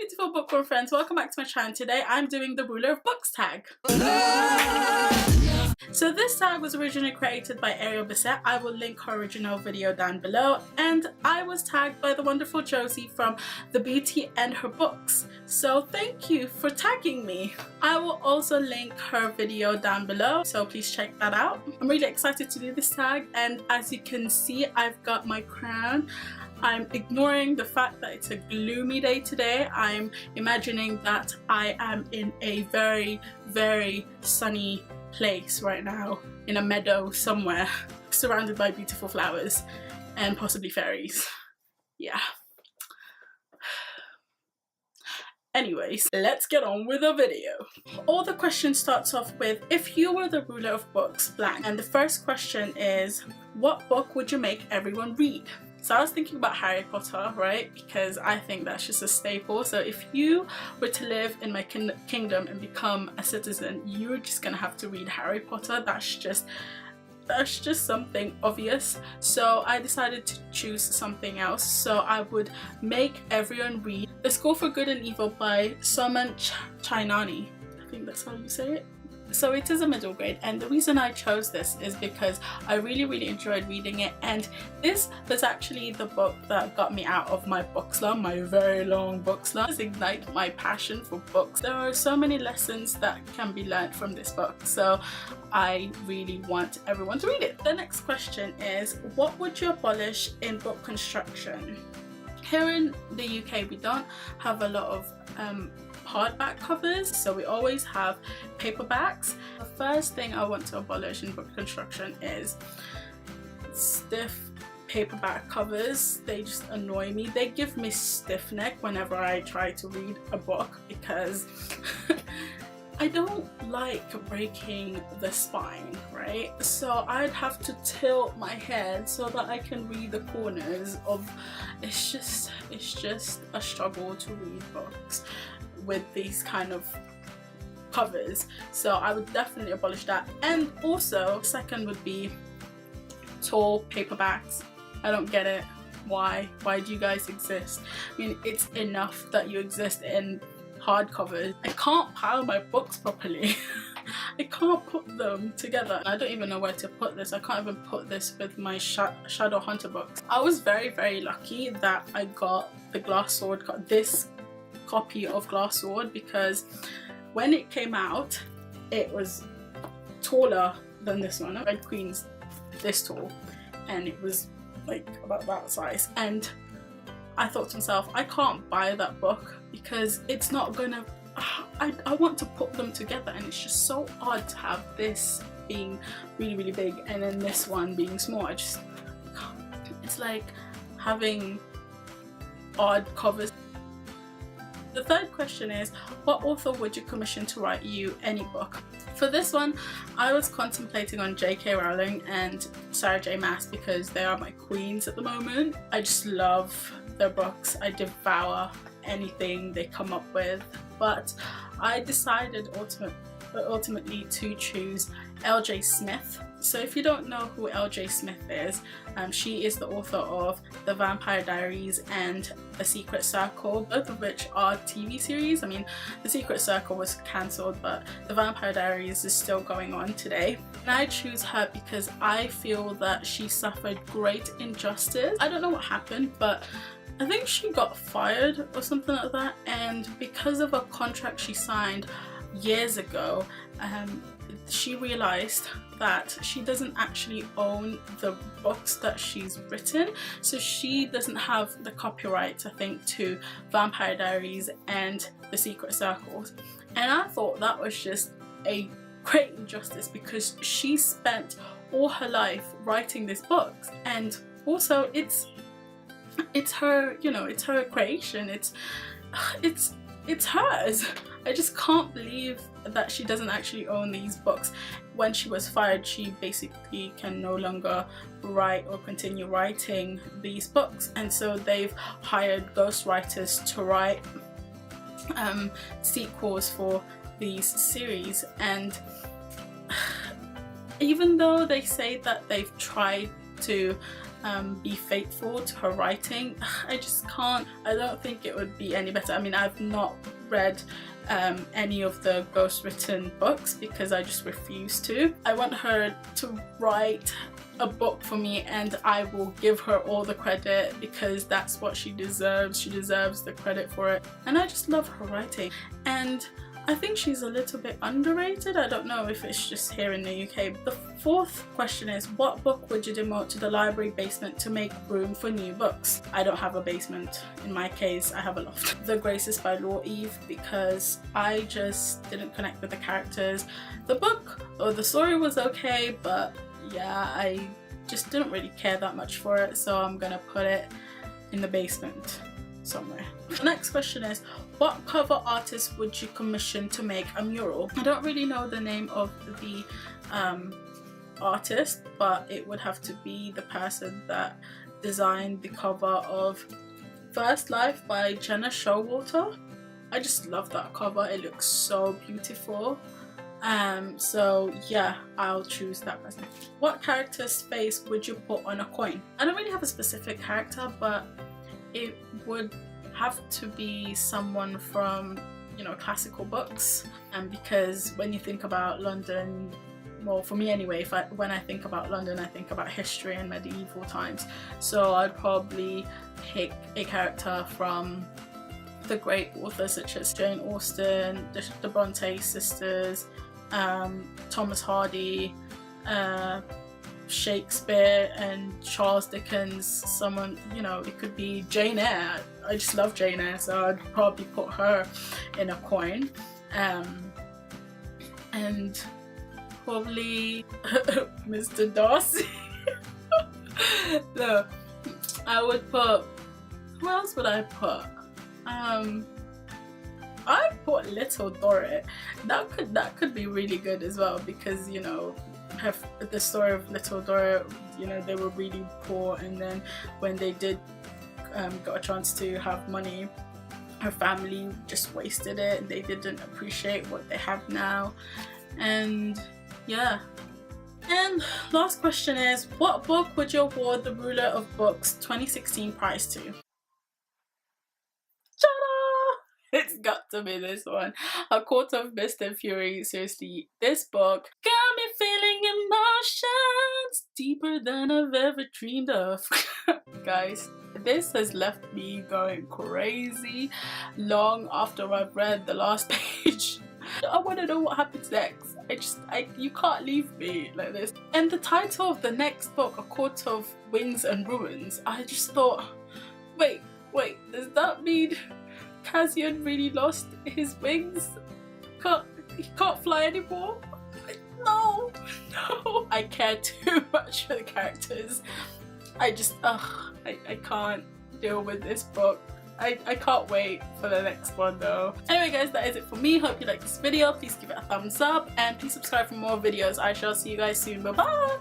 beautiful bookworm friends, welcome back to my channel. Today I'm doing the Ruler of Books tag. So this tag was originally created by Ariel Bissett. I will link her original video down below, and I was tagged by the wonderful Josie from The Beauty and Her Books. So thank you for tagging me. I will also link her video down below, so please check that out. I'm really excited to do this tag, and as you can see, I've got my crown. I'm ignoring the fact that it's a gloomy day today. I'm imagining that I am in a very, very sunny place right now, in a meadow somewhere, surrounded by beautiful flowers and possibly fairies. Yeah. Anyways, let's get on with the video. All the question starts off with, if you were the ruler of books, blank. And the first question is, what book would you make everyone read? So I was thinking about Harry Potter, right? Because I think that's just a staple. So if you were to live in my kingdom and become a citizen, you're just gonna have to read Harry Potter. That's just something obvious. So I decided to choose something else. So I would make everyone read The School for Good and Evil by Soman Chainani. I think that's how you say it. So it is a middle grade, and the reason I chose this is because I really enjoyed reading it, and this was actually the book that got me out of my book slump, my very long book slump. Ignite my passion for books. There are so many lessons that can be learned from this book, so I really want everyone to read it. The next question is, what would you abolish in book construction? Here in the UK we don't have a lot of hardback covers, so we always have paperbacks. The first thing I want to abolish in book construction is stiff paperback covers. They just annoy me. They give me stiff neck whenever I try to read a book because I don't like breaking the spine, right? So I'd have to tilt my head so that I can read the corners of. It's just a struggle to read books with these kind of covers, so I would definitely abolish that. And also, second would be tall paperbacks. I don't get it. Why do you guys exist? I mean, it's enough that you exist in hardcovers. I can't pile my books properly. I can't put them together. I don't even know where to put this. I can't even put this with my Shadowhunter books. I was very lucky that I got the Glass Sword, got this copy of Glass Sword, because when it came out it was taller than this one. Red Queen's this tall, and it was like about that size, and I thought to myself, I can't buy that book because it's not gonna, I want to put them together, and it's just so odd to have this being really big and then this one being small. I just can't. It's like having odd covers. The third question is, what author would you commission to write you any book? For this one, I was contemplating on J.K. Rowling and Sarah J. Maas because they are my queens at the moment. I just love their books. I devour anything they come up with. But I decided ultimately to choose L.J. Smith. So if you don't know who L.J. Smith is, she is the author of The Vampire Diaries and The Secret Circle, both of which are TV series. I mean, The Secret Circle was cancelled, but The Vampire Diaries is still going on today. And I choose her because I feel that she suffered great injustice. I don't know what happened, but I think she got fired or something like that, and because of a contract she signed years ago, she realized that she doesn't actually own the books that she's written, so she doesn't have the copyrights, I think, to Vampire Diaries and The Secret Circles. And I thought that was just a great injustice because she spent all her life writing these books, and also it's her, you know, it's her creation, it's hers. I just can't believe that she doesn't actually own these books. When she was fired, she basically can no longer write or continue writing these books, and so they've hired ghostwriters to write sequels for these series. And even though they say that they've tried to be faithful to her writing. I just can't. I don't think it would be any better. I mean, I've not read any of the ghostwritten books because I just refuse to. I want her to write a book for me and I will give her all the credit because that's what she deserves. She deserves the credit for it, and I just love her writing. And I think she's a little bit underrated. I don't know if it's just here in the UK. The fourth question is, what book would you demote to the library basement to make room for new books? I don't have a basement. In my case, I have a loft. The Graces by Law Eve, because I just didn't connect with the characters. The book or the story was okay, but yeah, I just didn't really care that much for it, so I'm gonna put it in the basement somewhere. The next question is, what cover artist would you commission to make a mural? I don't really know the name of the artist, but it would have to be the person that designed the cover of First Life by Jenna Showalter. I just love that cover. It looks so beautiful. So yeah, I'll choose that person. What character's face would you put on a coin? I don't really have a specific character, but it would have to be someone from, you know, classical books. And because when you think about London, well, for me anyway, when I think about London, I think about history and medieval times. So I'd probably pick a character from the great authors such as Jane Austen, the Bronte sisters, Thomas Hardy, Shakespeare and Charles Dickens. Someone, you know, it could be Jane Eyre. I just love Jane Eyre, so I'd probably put her in a coin. And probably Mr. Darcy. No, I would put, who else would I put? I put Little Dorrit. That could be really good as well, because, you know, the story of Little Dorrit, you know, they were really poor, and then when they did got a chance to have money, her family just wasted it and they didn't appreciate what they have now. And yeah. And last question is, what book would you award the Ruler of Books 2016 prize to? It's got to be this one. A Court of Mist and Fury. Seriously, this book got me feeling emotions deeper than I've ever dreamed of. Guys, this has left me going crazy long after I've read the last page. I want to know what happens next. You can't leave me like this. And the title of the next book, A Court of Wings and Ruins, I just thought, wait, does that mean Cassian really lost his wings? He can't fly anymore? No. I care too much for the characters. I just, I can't deal with this book. I can't wait for the next one though. Anyway guys, that is it for me. Hope you liked this video. Please give it a thumbs up and please subscribe for more videos. I shall see you guys soon. Bye bye.